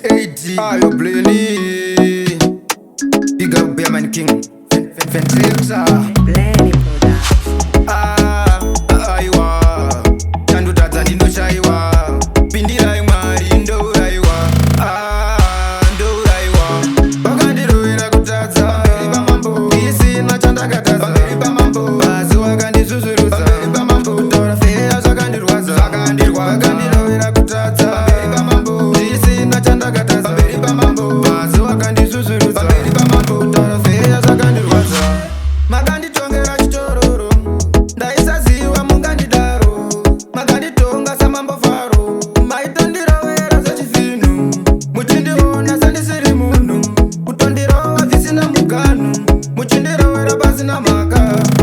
680 ayo Blennie big up bear man king Fentrexer Blennie production. Aiwa tandotadza ndinoshaiwa pindirai mwari ndouraiwa ndouraiwa wakandirovera kutadza pamberi pamambo isina chandakatadza pamberi pamambo basi wakandizvuzvurudza pamberi pamambo kutaura feya zvakandirwadza wakandirovera kutadza pamberi pamambo isina chandakatadza pamberi pamambo basi wakandizvuzvurudza pamberi pamambo kutaura feya zvakandirwadza makanditongera chitororo ndaisaziva mungandidaro makanditonga samambo faro maitondirovera zvechivinhu muchindiona sandisiri munhu kutondirova zvisina muganu muchindirovera pasina mhaka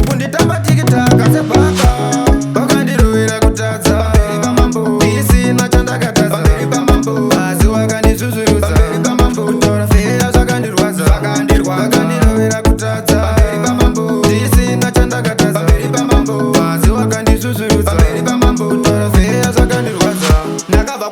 kunditamba tikitaka sebhaka wakandirovera kutadza pamberi pamambo isina chandakatadza pamberi pamambo basi wakandizvuzvurudza pamberi pamambo kutaura feya zvakandirwadza wakandirovera kutadza pamberi pamambo isina chandakatadza pamberi pamambo basi wakandizvuzvurudza pamberi pamambo kutaura feya zvakandirwadza ndakabva